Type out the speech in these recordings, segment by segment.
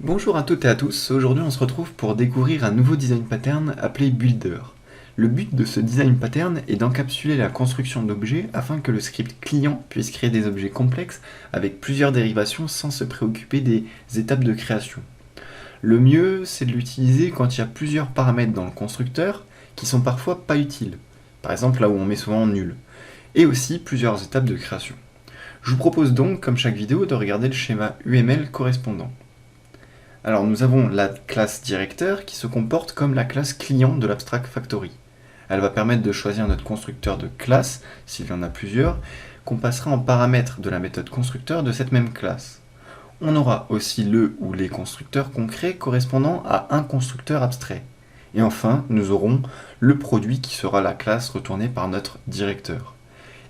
Bonjour à toutes et à tous, aujourd'hui on se retrouve pour découvrir un nouveau design pattern appelé Builder. Le but de ce design pattern est d'encapsuler la construction d'objets afin que le script client puisse créer des objets complexes avec plusieurs dérivations sans se préoccuper des étapes de création. Le mieux, c'est de l'utiliser quand il y a plusieurs paramètres dans le constructeur qui sont parfois pas utiles, par exemple là où on met souvent nul, et aussi plusieurs étapes de création. Je vous propose donc, comme chaque vidéo, de regarder le schéma UML correspondant. Alors nous avons la classe directeur qui se comporte comme la classe client de l'Abstract Factory. Elle va permettre de choisir notre constructeur de classe, s'il y en a plusieurs, qu'on passera en paramètre de la méthode constructeur de cette même classe. On aura aussi le ou les constructeurs concrets correspondant à un constructeur abstrait. Et enfin, nous aurons le produit qui sera la classe retournée par notre directeur.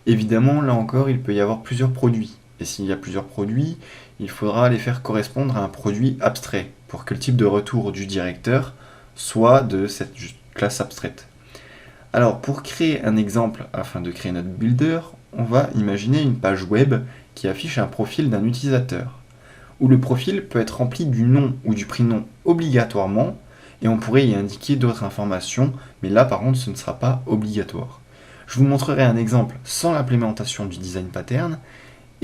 Évidemment, là encore, il peut y avoir plusieurs produits. Et s'il y a plusieurs produits, il faudra les faire correspondre à un produit abstrait pour que le type de retour du directeur soit de cette classe abstraite. Alors pour créer un exemple afin de créer notre builder, on va imaginer une page web qui affiche un profil d'un utilisateur, où le profil peut être rempli du nom ou du prénom obligatoirement, et on pourrait y indiquer d'autres informations, mais là par contre ce ne sera pas obligatoire. Je vous montrerai un exemple sans l'implémentation du design pattern,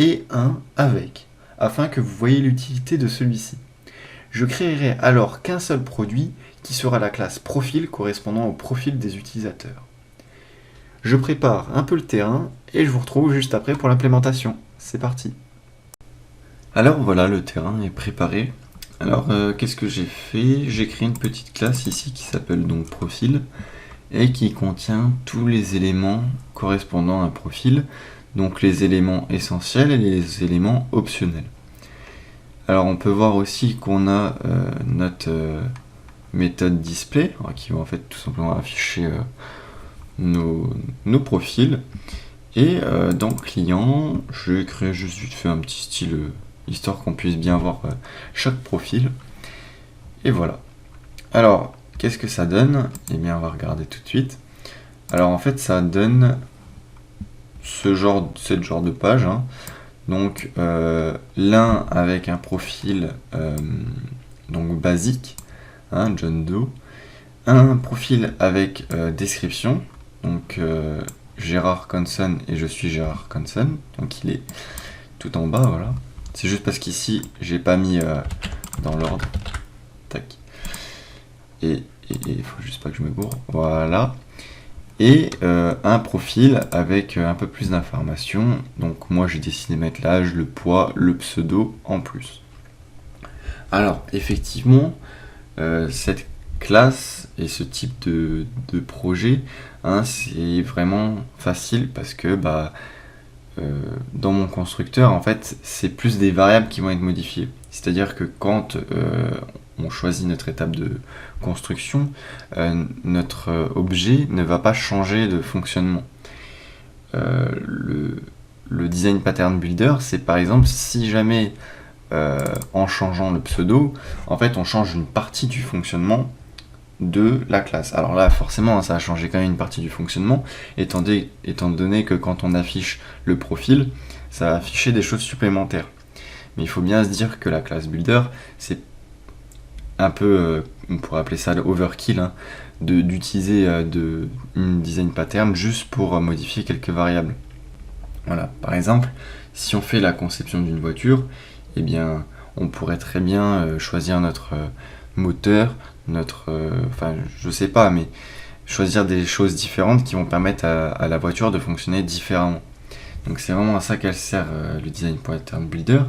et un avec, afin que vous voyez l'utilité de celui-ci. Je créerai alors qu'un seul produit qui sera la classe profil correspondant au profil des utilisateurs. Je prépare un peu le terrain et je vous retrouve juste après pour l'implémentation. C'est parti. Alors voilà, le terrain est préparé. Alors qu'est-ce que j'ai fait? J'ai créé une petite classe ici qui s'appelle donc profil et qui contient tous les éléments correspondant à un profil, donc les éléments essentiels et les éléments optionnels. Alors on peut voir aussi qu'on a notre méthode display qui va en fait tout simplement afficher nos profils. Et dans client, je vais créer juste vite fait un petit style histoire qu'on puisse bien voir chaque profil. Et voilà. Alors qu'est-ce que ça donne? Eh bien on va regarder tout de suite. Alors en fait ça donne ce genre de page, hein. Donc l'un avec un profil donc basique, hein, John Doe, un profil avec description, donc Gérard Conson et je suis Gérard Conson, donc il est tout en bas, voilà. C'est juste parce qu'ici j'ai pas mis dans l'ordre, tac, et il faut juste pas que je me gourre, voilà. Et un profil avec un peu plus d'informations. Donc moi j'ai décidé de mettre l'âge, le poids, le pseudo en plus. Alors effectivement, cette classe et ce type de projet, hein, c'est vraiment facile parce que dans mon constructeur, en fait, c'est plus des variables qui vont être modifiées. C'est-à-dire que quand on choisit notre étape de construction, notre objet ne va pas changer de fonctionnement. Le design pattern builder, c'est par exemple si jamais en changeant le pseudo, en fait on change une partie du fonctionnement de la classe. Alors là forcément ça a changé quand même une partie du fonctionnement, étant donné que quand on affiche le profil, ça va afficher des choses supplémentaires. Mais il faut bien se dire que la classe builder, c'est un peu, on pourrait appeler ça l'overkill, hein, d'utiliser une design pattern juste pour modifier quelques variables. Voilà, par exemple, si on fait la conception d'une voiture, eh bien, on pourrait très bien choisir notre moteur, enfin, je sais pas, mais choisir des choses différentes qui vont permettre à la voiture de fonctionner différemment. Donc c'est vraiment à ça qu'elle sert le design pattern builder.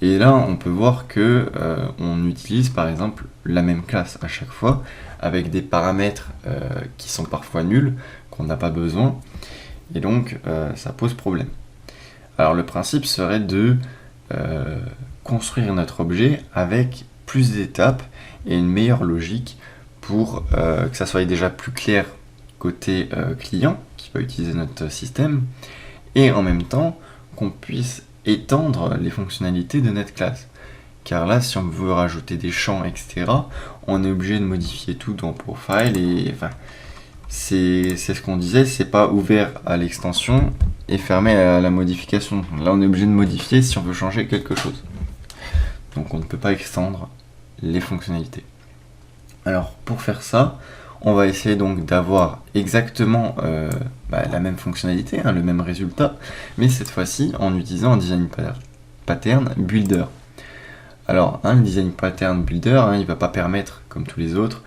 Et là, on peut voir que on utilise par exemple la même classe à chaque fois, avec des paramètres qui sont parfois nuls, qu'on n'a pas besoin, et donc ça pose problème. Alors le principe serait de construire notre objet avec plus d'étapes et une meilleure logique pour que ça soit déjà plus clair côté client qui va utiliser notre système, et en même temps qu'on puisse étendre les fonctionnalités de notre classe. Car là, si on veut rajouter des champs, etc., on est obligé de modifier tout dans Profile, et enfin, c'est ce qu'on disait, c'est pas ouvert à l'extension et fermé à la modification. Là, on est obligé de modifier si on veut changer quelque chose. Donc on ne peut pas extendre les fonctionnalités. Alors pour faire ça, on va essayer donc d'avoir exactement la même fonctionnalité, le même résultat, mais cette fois-ci en utilisant un design pattern builder. Alors le design pattern builder, il ne va pas permettre, comme tous les autres,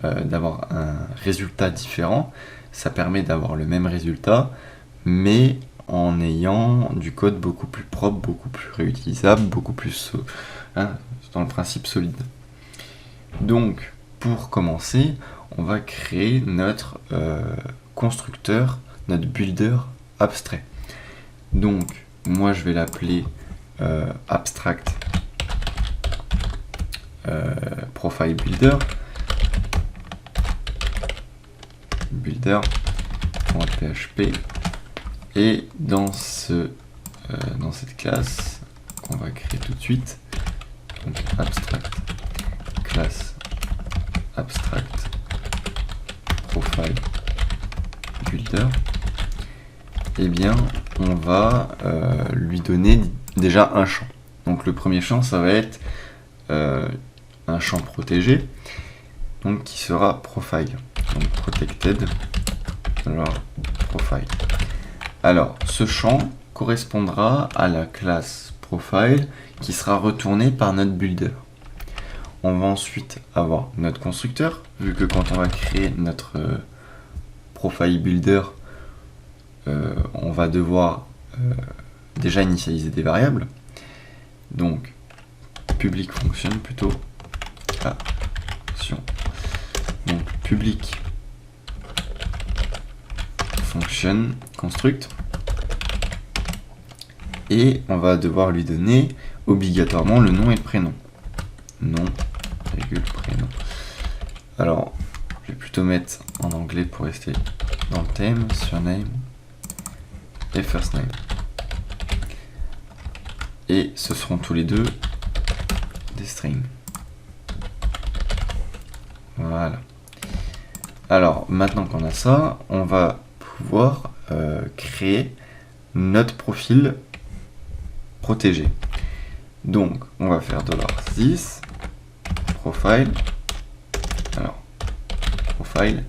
d'avoir un résultat différent. Ça permet d'avoir le même résultat, mais en ayant du code beaucoup plus propre, beaucoup plus réutilisable, beaucoup plus dans le principe solide. Donc pour commencer, on va créer notre constructeur, notre builder abstrait. Donc moi je vais l'appeler abstract profile builder builder.php, et dans cette classe qu'on va créer tout de suite, donc abstract classe abstract profile builder, et bien on va lui donner déjà un champ. Donc le premier champ, ça va être un champ protégé, donc qui sera profile, donc protected profile. Alors ce champ correspondra à la classe profile qui sera retournée par notre builder. On va ensuite avoir notre constructeur, vu que quand on va créer notre profile builder, on va devoir déjà initialiser des variables. Donc public function plutôt. Attention. Donc public function construct, et on va devoir lui donner obligatoirement le nom et le prénom. Nom, prénom. Alors, je vais plutôt mettre en anglais pour rester dans le thème, surname et first name. Et ce seront tous les deux des strings. Voilà. Alors, maintenant qu'on a ça, on va pouvoir créer notre profil protégé. Donc, on va faire $this profile, alors profile,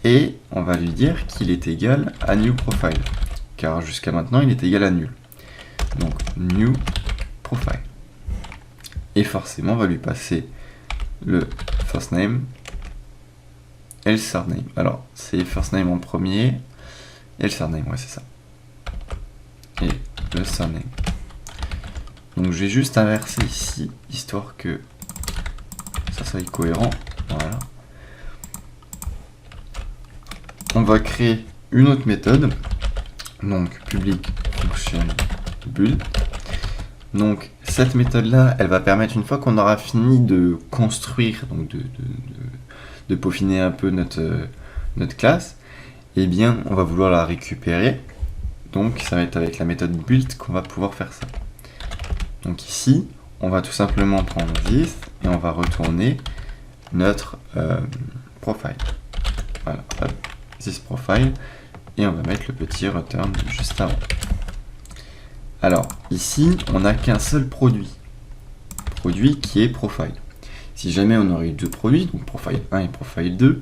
et on va lui dire qu'il est égal à new profile, car jusqu'à maintenant il est égal à nul. Donc new profile, et forcément on va lui passer le first name et le surname. Alors c'est first name en premier et le surname, ouais c'est ça, et le surname. Donc je vais juste inverser ici, histoire que ça soit cohérent. Voilà. On va créer une autre méthode, donc public function build. Donc cette méthode là, elle va permettre, une fois qu'on aura fini de construire, donc de peaufiner un peu notre classe, et bien on va vouloir la récupérer. Donc ça va être avec la méthode build qu'on va pouvoir faire ça. Donc ici, on va tout simplement prendre this et on va retourner notre profile. Voilà, hop, this profile, et on va mettre le petit return juste avant. Alors ici, on n'a qu'un seul produit qui est profile. Si jamais on aurait eu deux produits, donc profile 1 et profile 2,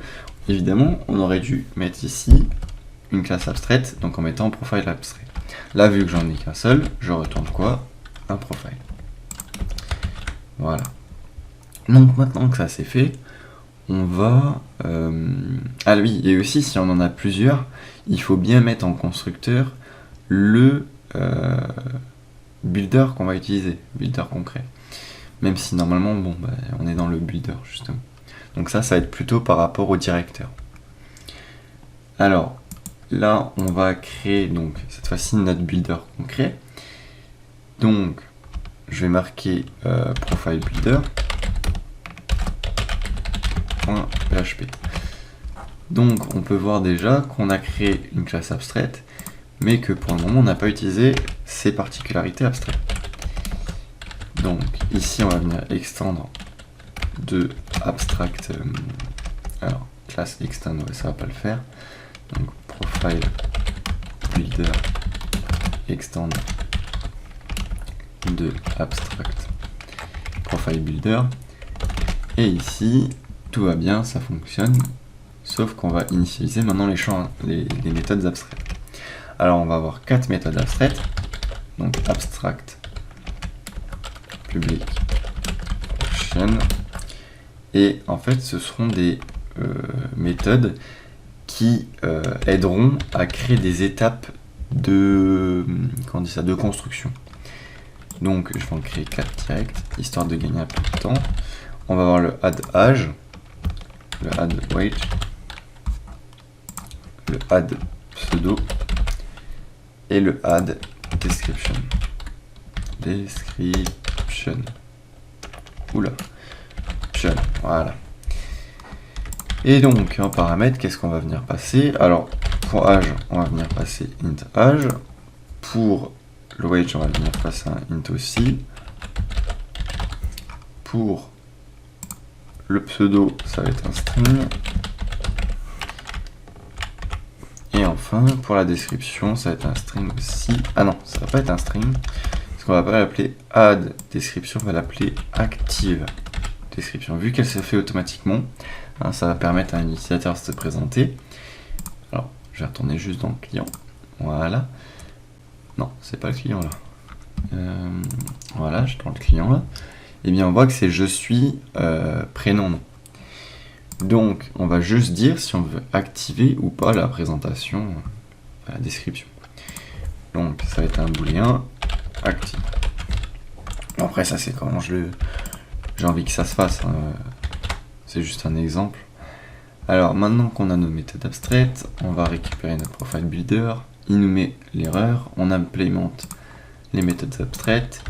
évidemment, on aurait dû mettre ici une classe abstraite, donc en mettant profile abstrait. Là, vu que j'en ai qu'un seul, je retourne quoi? Un profile. Voilà. Donc maintenant que ça c'est fait, on va... Ah oui, et aussi si on en a plusieurs, il faut bien mettre en constructeur le builder qu'on va utiliser, builder concret. Même si normalement, bon, on est dans le builder justement. Donc ça va être plutôt par rapport au directeur. Alors, là, on va créer donc cette fois-ci notre builder concret. Donc, je vais marquer profile builder .php. Donc, on peut voir déjà qu'on a créé une classe abstraite, mais que pour le moment, on n'a pas utilisé ses particularités abstraites. Donc, ici, on va venir extendre de abstract. Alors, classe extend, ouais, ça va pas le faire. Donc, profile builder extend de abstract profile builder, Et ici, tout va bien, ça fonctionne. Sauf qu'on va initialiser maintenant les méthodes abstraites. Alors on va avoir 4 méthodes abstraites. Donc abstract, public, function. Et en fait ce seront des méthodes qui aideront à créer des étapes de, de construction. Donc je vais en créer 4 direct, histoire de gagner un peu de temps. On va avoir le add age, le add weight, le add pseudo et le add description. Description. Oula. Voilà. Et donc en paramètre, qu'est-ce qu'on va venir passer? Alors pour age, on va venir passer int age. Pour le weight, on va venir passer un int aussi. Pour le pseudo, ça va être un string. Et enfin, pour la description, ça va être un string aussi. Ah non, ça va pas être un string. Parce qu'on va pas l'appeler add description, on va l'appeler active description. Vu qu'elle se fait automatiquement, hein, ça va permettre à un utilisateur de se présenter. Alors, je vais retourner juste dans le client. Voilà. Non, c'est pas le client là. Voilà, je suis dans le client là. Et bien on voit que c'est je suis prénom nom. Donc on va juste dire si on veut activer ou pas la présentation, la description. Donc ça va être un booléen active. Après ça c'est comment j'ai envie que ça se fasse. Hein. C'est juste un exemple. Alors maintenant qu'on a nos méthodes abstraites, on va récupérer notre profile builder. Il nous met l'erreur, on implémente les méthodes abstraites.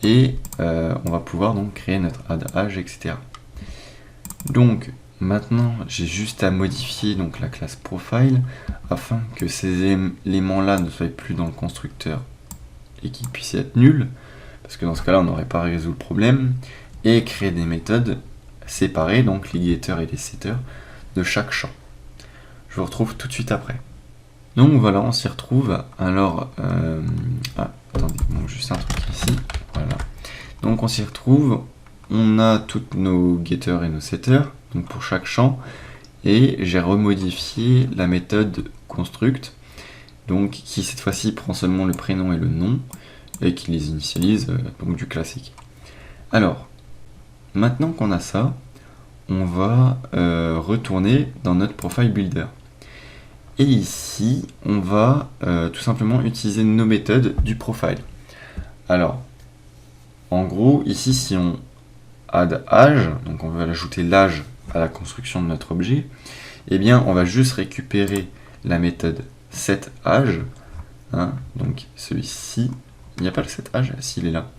Et on va pouvoir donc créer notre add age, etc. Donc maintenant j'ai juste à modifier donc la classe profile afin que ces éléments là ne soient plus dans le constructeur et qu'ils puissent être nuls, parce que dans ce cas là on n'aurait pas résolu le problème, et créer des méthodes séparées, donc les getters et les setters de chaque champ. Je vous retrouve tout de suite après. Donc voilà, on s'y retrouve. Alors attendez, donc juste un truc ici. Voilà. Donc on s'y retrouve, on a toutes nos getters et nos setters, donc pour chaque champ, et j'ai remodifié la méthode construct, donc qui cette fois-ci prend seulement le prénom et le nom, et qui les initialise, donc du classique. Alors, maintenant qu'on a ça, on va retourner dans notre profile builder. Et ici, on va tout simplement utiliser nos méthodes du profile. Alors, en gros, ici, si on add age, donc on veut ajouter l'âge à la construction de notre objet, eh bien, on va juste récupérer la méthode setAge, hein, donc celui-ci. Il n'y a pas le setAge, s'il est là.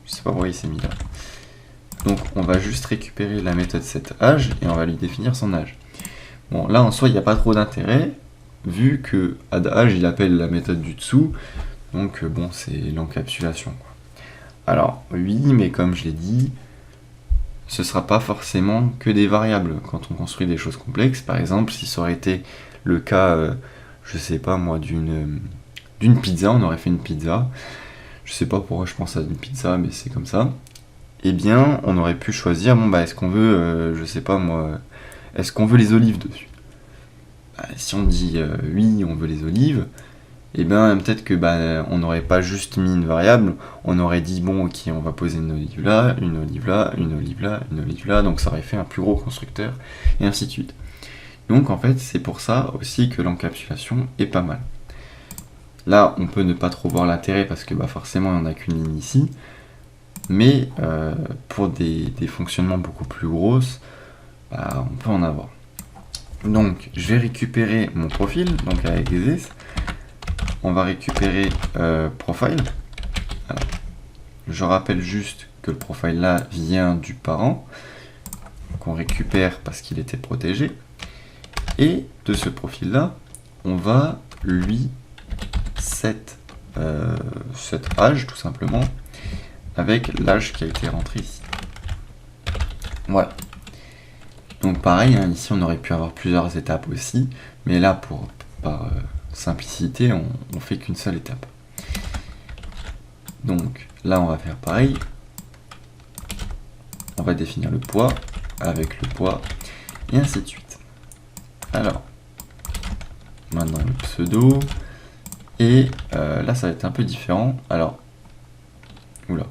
Je sais pas pourquoi il s'est mis là. Donc, on va juste récupérer la méthode setAge et on va lui définir son âge. Bon, là, en soi, il n'y a pas trop d'intérêt, vu que addAge, il appelle la méthode du dessous, donc bon, c'est l'encapsulation. Alors, oui, mais comme je l'ai dit, ce ne sera pas forcément que des variables quand on construit des choses complexes. Par exemple, si ça aurait été le cas, je sais pas moi, d'une pizza, on aurait fait une pizza, je sais pas pourquoi je pense à une pizza, mais c'est comme ça, eh bien, on aurait pu choisir, bon, bah, est-ce qu'on veut, je sais pas moi, est-ce qu'on veut les olives dessus? Bah, si on dit oui, on veut les olives, et bien peut-être que on n'aurait pas juste mis une variable, on aurait dit bon ok, on va poser une olive là, une olive là, une olive là, une olive là, donc ça aurait fait un plus gros constructeur, et ainsi de suite. Donc en fait c'est pour ça aussi que l'encapsulation est pas mal. Là on peut ne pas trop voir l'intérêt parce que forcément il n'y en a qu'une ligne ici, mais pour des fonctionnements beaucoup plus grosses, on peut en avoir. Donc je vais récupérer mon profil, donc avec des S. On va récupérer profile. Alors, je rappelle juste que le profile là vient du parent, qu'on récupère parce qu'il était protégé. Et de ce profil là, on va lui set âge tout simplement, avec l'âge qui a été rentré ici. Voilà. Donc pareil, hein, ici on aurait pu avoir plusieurs étapes aussi, mais là par simplicité, on fait qu'une seule étape. Donc là on va faire pareil. on va définir le poids avec le poids, et ainsi de suite. Alors, maintenant le pseudo, et là ça va être un peu différent. Alors, oula.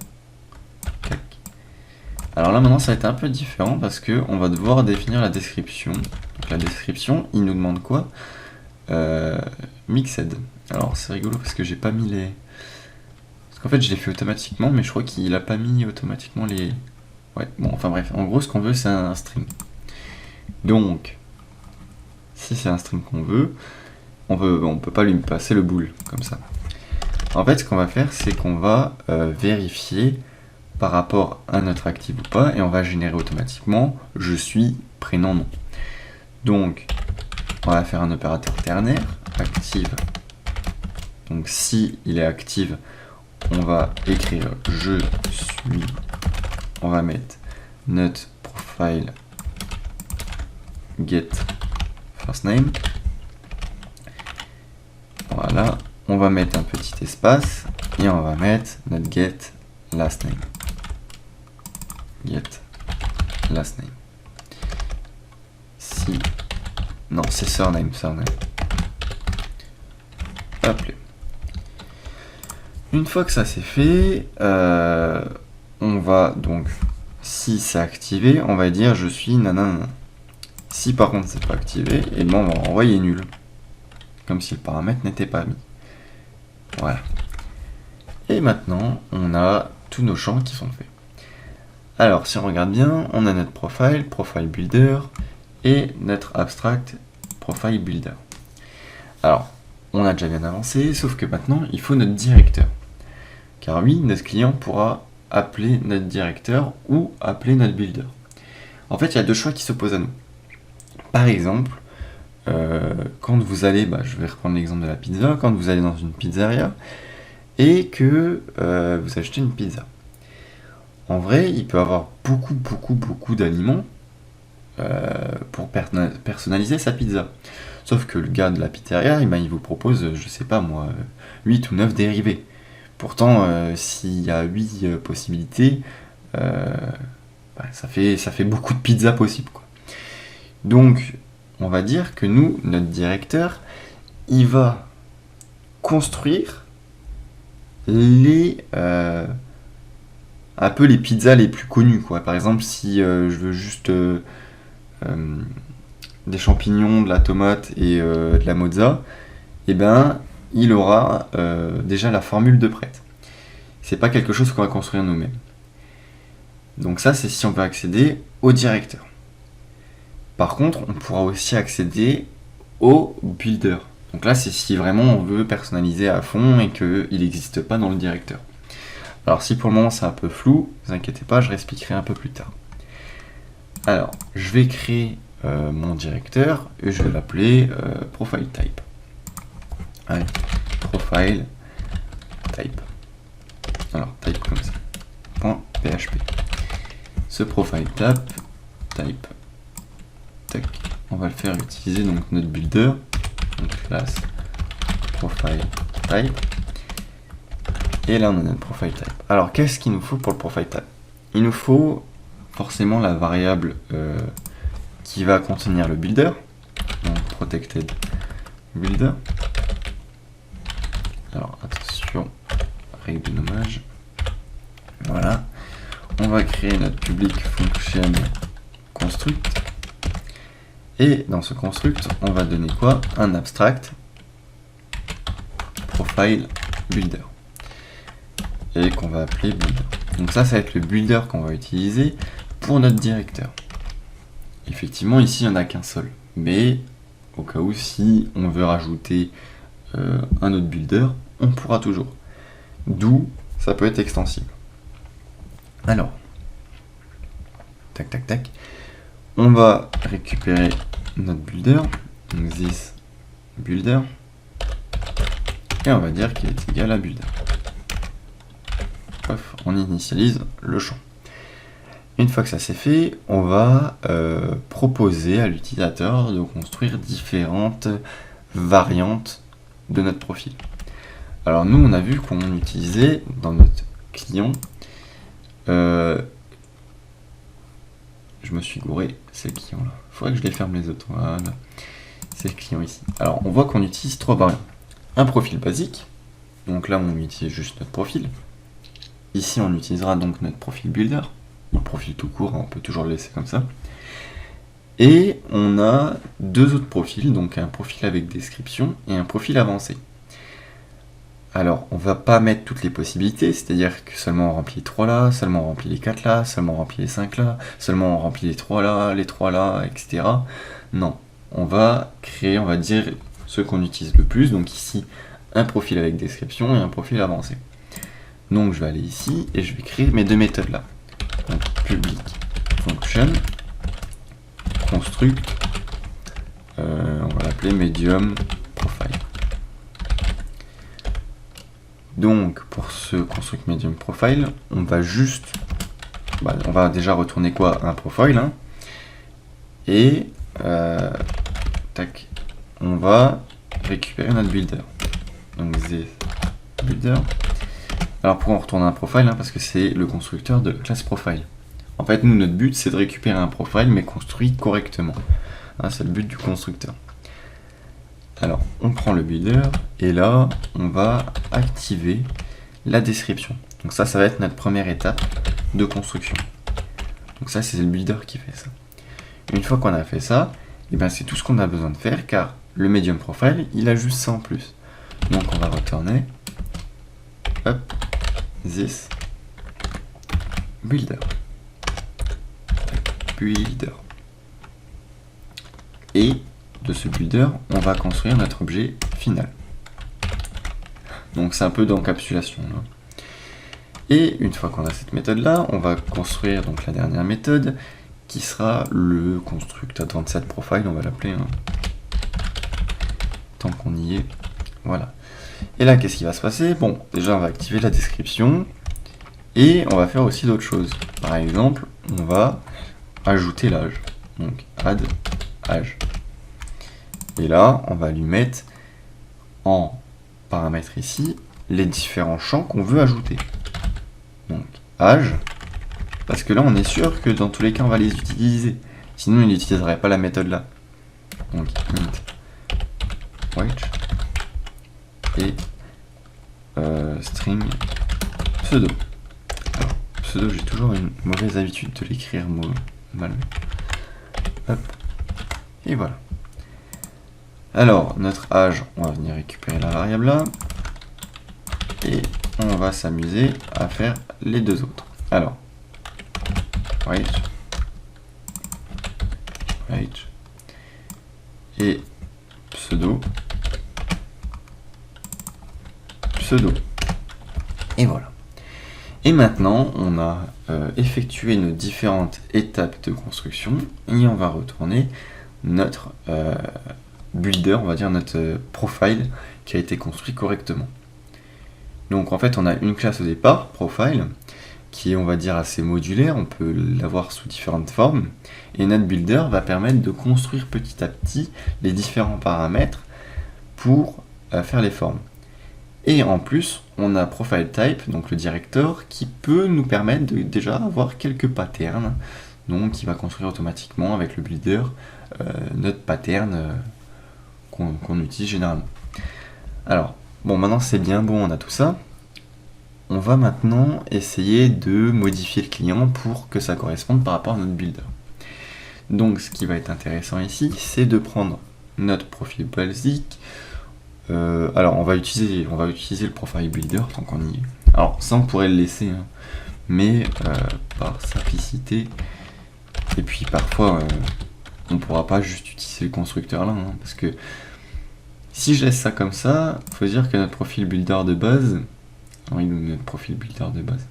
Alors là maintenant ça va être un peu différent parce que on va devoir définir la description. Donc la description, il nous demande quoi? Mixed. Alors c'est rigolo parce que j'ai pas mis les... Parce qu'en fait je l'ai fait automatiquement, mais je crois qu'il a pas mis automatiquement les... Ouais, bon, enfin bref, en gros ce qu'on veut c'est un string. Donc, si c'est un string qu'on veut, on peut pas lui passer le bool comme ça. En fait ce qu'on va faire c'est qu'on va vérifier par rapport à notre active ou pas, et on va générer automatiquement je suis prénom nom. Donc on va faire un opérateur ternaire, active. Donc si il est active, on va écrire je suis, on va mettre not profile get first name. Voilà, on va mettre un petit espace et on va mettre notre get last name. Get last name. Si, non, c'est surname. Hop là. Une fois que ça c'est fait, on va donc, si c'est activé, on va dire je suis nanana. Si par contre c'est pas activé, et ben on va envoyer nul. Comme si le paramètre n'était pas mis. Voilà. Et maintenant, on a tous nos champs qui sont faits. Alors, si on regarde bien, on a notre profile, profile builder, et notre abstract, profile builder. Alors, on a déjà bien avancé, sauf que maintenant, il faut notre directeur. Car oui, notre client pourra appeler notre directeur ou appeler notre builder. En fait, il y a deux choix qui s'opposent à nous. Par exemple, quand vous allez, je vais reprendre l'exemple de la pizza, quand vous allez dans une pizzeria et que vous achetez une pizza. En vrai, il peut y avoir beaucoup d'aliments pour personnaliser sa pizza. Sauf que le gars de la pizzeria, il vous propose, je sais pas moi, 8 ou 9 dérivés. Pourtant, s'il y a 8 possibilités, ça fait beaucoup de pizzas possibles, quoi. Donc, on va dire que nous, notre directeur, il va construire un peu les pizzas les plus connues, quoi. Par exemple, si je veux juste des champignons, de la tomate et de la mozza, et ben il aura déjà la formule de prête. C'est pas quelque chose qu'on va construire nous-mêmes. Donc ça, c'est si on veut accéder au directeur. Par contre, on pourra aussi accéder au builder. Donc là, c'est si vraiment on veut personnaliser à fond et qu'il n'existe pas dans le directeur. Alors si pour le moment c'est un peu flou, ne vous inquiétez pas, je réexpliquerai un peu plus tard. Alors, je vais créer mon directeur et je vais l'appeler profile type. Allez, profile type. Alors, type comme ça. .php. Ce profile type, tac, on va le faire utiliser donc notre builder, donc classe profile type. Et là on a notre profile type. Alors qu'est-ce qu'il nous faut pour le profile type? Il nous faut forcément la variable qui va contenir le builder, donc protected builder. Alors attention, règle de nommage. Voilà. On va créer notre public function construct. Et dans ce construct, on va donner quoi? Un abstract profile builder. Et qu'on va appeler builder. Donc ça va être le builder qu'on va utiliser pour notre directeur. Effectivement, ici, il n'y en a qu'un seul. Mais au cas où, si on veut rajouter un autre builder, on pourra toujours. D'où, ça peut être extensible. Alors, tac, tac, tac. On va récupérer notre builder, donc this builder, et on va dire qu'il est égal à builder. Hop, on initialise le champ. Une fois que ça c'est fait, on va proposer à l'utilisateur de construire différentes variantes de notre profil. Alors nous, on a vu qu'on utilisait dans notre client je me suis gouré, c'est le client là. Il faudrait que je les ferme les autres. Voilà. C'est le client ici. Alors, on voit qu'on utilise 3 variantes. Un profil basique. Donc là, on utilise juste notre profil. Ici, on utilisera donc notre profil builder. Ou profil tout court, on peut toujours le laisser comme ça. Et on a 2 autres profils, donc un profil avec description et un profil avancé. Alors, on va pas mettre toutes les possibilités, c'est-à-dire que seulement on remplit les 3 là, seulement on remplit les 4 là, seulement on remplit les 5 là, seulement on remplit les 3 là, etc. Non, on va créer, on va dire, ceux qu'on utilise le plus. Donc ici, un profil avec description et un profil avancé. Donc je vais aller ici et je vais créer mes 2 méthodes là. Donc public function construct, on va l'appeler medium profile. Donc pour ce construct medium profile, on va juste, on va déjà retourner quoi, un profile, hein, et tac, on va récupérer notre builder. Donc this builder. Alors pourquoi on retourne un profile, hein, parce que c'est le constructeur de la classe profile. En fait, nous, notre but, c'est de récupérer un profile, mais construit correctement. Hein, c'est le but du constructeur. Alors, on prend le builder, et là, on va activer la description. Donc ça va être notre première étape de construction. Donc ça, c'est le builder qui fait ça. Une fois qu'on a fait ça, et ben, c'est tout ce qu'on a besoin de faire, car le medium profile, il a juste ça en plus. Donc on va retourner, hop, this builder. Builder. Et de ce builder, on va construire notre objet final. Donc c'est un peu d'encapsulation là. Et une fois qu'on a cette méthode là, on va construire donc la dernière méthode qui sera le construct advanced profile, on va l'appeler, hein. Tant qu'on y est. Voilà. Et là, qu'est-ce qui va se passer? Bon, déjà on va activer la description et on va faire aussi d'autres choses. Par exemple, on va ajouter l'âge. Donc add âge. Et là, on va lui mettre en paramètre ici les différents champs qu'on veut ajouter. Donc âge, parce que là on est sûr que dans tous les cas on va les utiliser. Sinon il n'utiliserait pas la méthode là. Donc int weight et string pseudo. Alors, pseudo, j'ai toujours une mauvaise habitude de l'écrire mal. Hop. Et voilà. Alors, notre âge, on va venir récupérer la variable là. Et on va s'amuser à faire les deux autres. Alors, weight et pseudo. Et voilà. Et maintenant, on a effectué nos différentes étapes de construction et on va retourner notre builder, on va dire notre profile qui a été construit correctement. Donc en fait, on a une classe au départ, profile, qui est, on va dire, assez modulaire, on peut l'avoir sous différentes formes, et notre builder va permettre de construire petit à petit les différents paramètres pour faire les formes. Et en plus, on a profile type, donc le directeur, qui peut nous permettre de déjà avoir quelques patterns, donc qui va construire automatiquement avec le builder notre pattern qu'on utilise généralement. Alors, bon, maintenant c'est bien bon, on a tout ça. On va maintenant essayer de modifier le client pour que ça corresponde par rapport à notre builder. Donc ce qui va être intéressant ici, c'est de prendre notre profil basique. Alors on va utiliser le profile builder tant qu'on y est. Alors ça on pourrait le laisser, hein, mais par simplicité, et puis parfois on ne pourra pas juste utiliser le constructeur là, hein, parce que si je laisse ça comme ça, il faut dire que notre profil builder de base, oui, notre profil builder de base,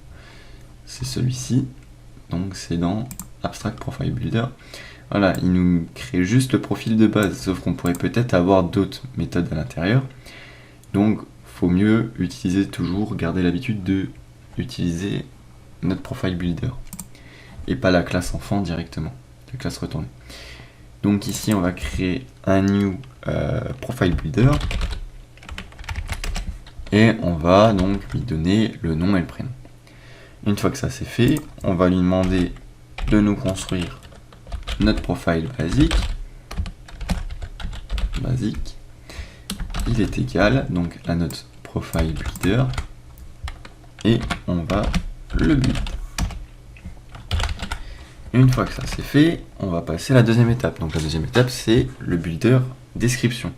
c'est celui-ci, donc c'est dans Abstract Profile Builder. Voilà, il nous crée juste le profil de base, sauf qu'on pourrait peut-être avoir d'autres méthodes à l'intérieur. Donc, faut mieux utiliser toujours, garder l'habitude de utiliser notre Profile Builder et pas la classe enfant directement, la classe retournée. Donc ici, on va créer un new Profile Builder et on va donc lui donner le nom et le prénom. Une fois que ça c'est fait, on va lui demander de nous construire notre profile basique, il est égal donc à notre profile builder et on va le build. Une fois que ça c'est fait, on va passer à la deuxième étape. Donc la deuxième étape, c'est le builder description.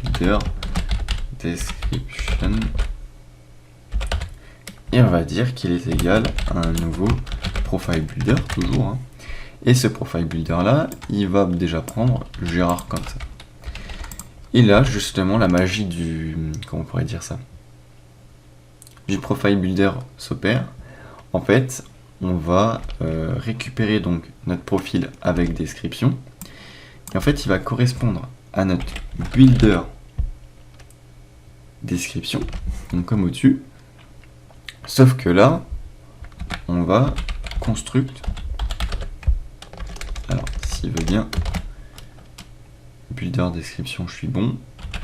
Builder description. Et on va dire qu'il est égal à un nouveau profile builder, toujours. Hein. Et ce profile builder là, il va déjà prendre Gérard comme ça. Et là, justement, la magie du... comment on pourrait dire ça? Du profile builder s'opère. En fait, on va récupérer donc notre profil avec description. Et en fait, il va correspondre à notre builder description, donc comme au-dessus. Sauf que là, on va construct. Alors, s'il veut bien, builder description, je suis bon.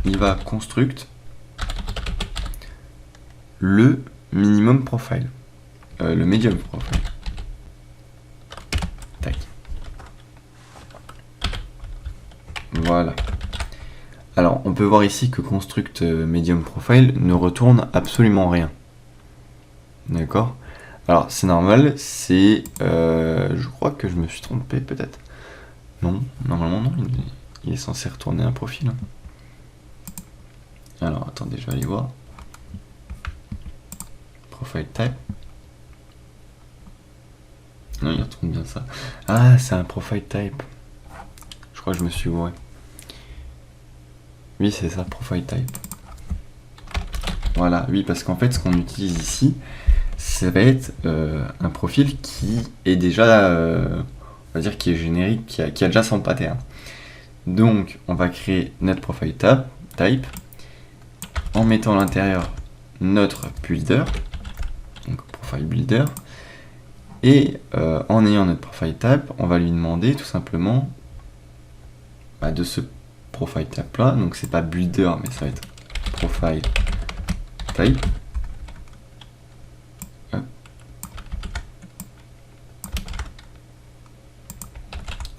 Il va construct le minimum profile. Le medium profile. Tac. Voilà. Alors, on peut voir ici que construct medium profile ne retourne absolument rien. D'accord? Alors, c'est normal, c'est... je crois que je me suis trompé, peut-être. Non, normalement non, il est censé retourner un profil. Hein. Alors, attendez, je vais aller voir. Profile type. Non, il retourne bien ça. Ah, c'est un profile type. Je crois que je me suis gouré. Oui, c'est ça, profile type. Voilà, oui, parce qu'en fait, ce qu'on utilise ici, ça va être un profil qui est déjà, on va dire, qui est générique, qui a déjà son pattern. Donc, on va créer notre profile type en mettant à l'intérieur notre builder, donc profile builder. Et en ayant notre profile type, on va lui demander tout simplement de ce profile type là. Donc c'est pas builder, mais ça va être profile type.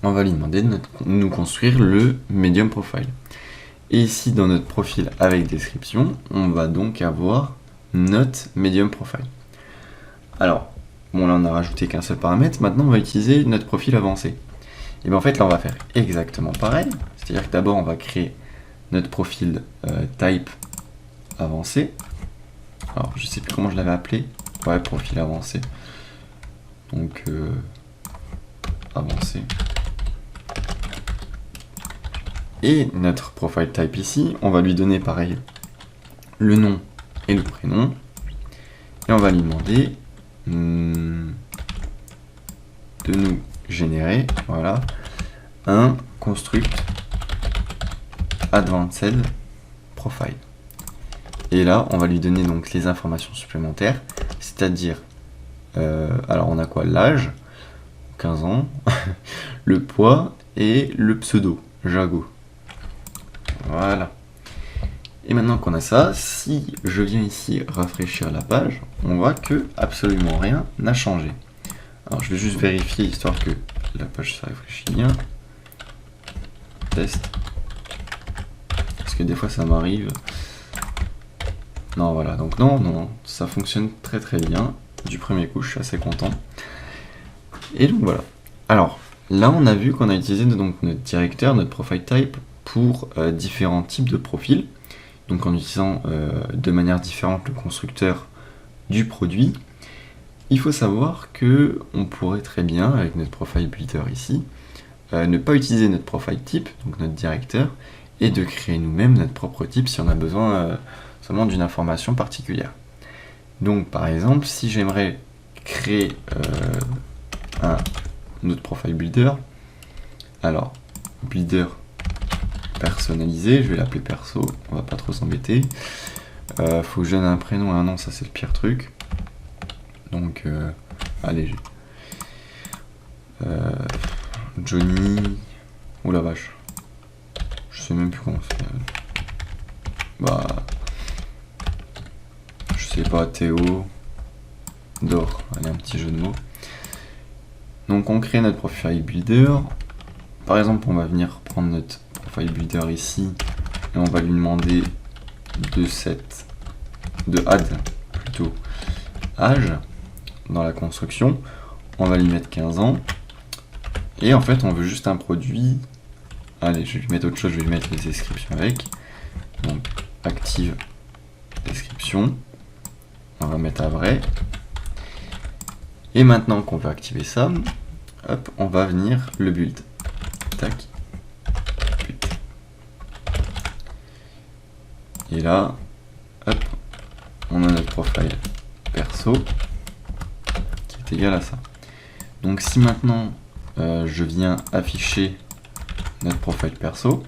On va lui demander de nous construire le medium profile. Et ici dans notre profil avec description, on va donc avoir notre medium profile. Alors, bon, là, on n'a rajouté qu'un seul paramètre. Maintenant, on va utiliser notre profil avancé. Et bien, en fait, là, on va faire exactement pareil. C'est-à-dire que d'abord, on va créer notre profil type avancé. Alors, je sais plus comment je l'avais appelé. Ouais, profil avancé. Donc, avancé. Et notre profile type ici, on va lui donner pareil le nom et le prénom. Et on va lui demander de nous générer, voilà, un construct advanced profile. Et là, on va lui donner donc les informations supplémentaires, c'est-à-dire, alors on a quoi? L'âge, 15 ans, le poids et le pseudo, Jago. Voilà. Et maintenant qu'on a ça, si je viens ici rafraîchir la page, on voit que absolument rien n'a changé. Alors je vais juste vérifier histoire que la page se rafraîchit bien. Test. Parce que des fois ça m'arrive. Non voilà, donc non, ça fonctionne très très bien. Du premier coup, je suis assez content. Et donc voilà. Alors, là on a vu qu'on a utilisé donc notre directeur, notre profile type pour différents types de profils. Donc en utilisant de manière différente le constructeur du produit. Il faut savoir que on pourrait très bien, avec notre profile builder ici, ne pas utiliser notre profile type, donc notre directeur, et de créer nous-mêmes notre propre type si on a besoin seulement d'une information particulière. Donc par exemple, si j'aimerais créer un autre profile builder, alors builder personnalisé, je vais l'appeler perso, on va pas trop s'embêter. Faut que je donne un prénom et un nom, ça c'est le pire truc. Donc, allez, Johnny, oh la vache, je sais même plus comment faire. Bah, je sais pas, Théo, Dor, allez, un petit jeu de mots. Donc on crée notre profile builder. Par exemple, on va venir prendre notre profile builder ici et on va lui demander de add plutôt âge dans la construction. On va lui mettre 15 ans. Et en fait, on veut juste un produit. Allez, je vais lui mettre autre chose, je vais lui mettre les descriptions avec. Donc, active description. On va mettre à vrai. Et maintenant qu'on veut activer ça, hop, on va venir le build. Tac. Build. Et là, hop, on a notre profile perso qui est égal à ça. Donc si maintenant je viens afficher notre profil perso,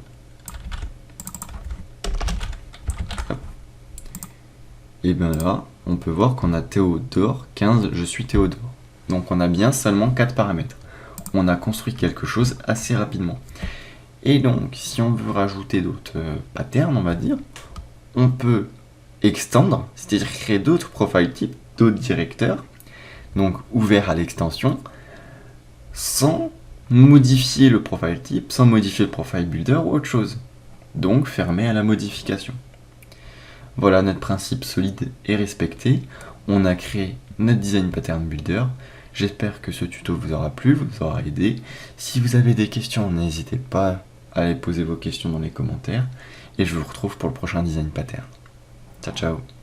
hop, et bien là, on peut voir qu'on a Théodore 15, je suis Théodore. Donc on a bien seulement 4 paramètres. On a construit quelque chose assez rapidement. Et donc, si on veut rajouter d'autres patterns, on va dire, on peut extendre, c'est-à-dire créer d'autres profile types, d'autres directeurs, donc ouverts à l'extension, sans modifier le profile type, sans modifier le profile builder ou autre chose. Donc fermé à la modification. Voilà, notre principe solide est respecté. On a créé notre design pattern builder. J'espère que ce tuto vous aura plu, vous aura aidé. Si vous avez des questions, n'hésitez pas à aller poser vos questions dans les commentaires. Et je vous retrouve pour le prochain design pattern. Ciao, ciao.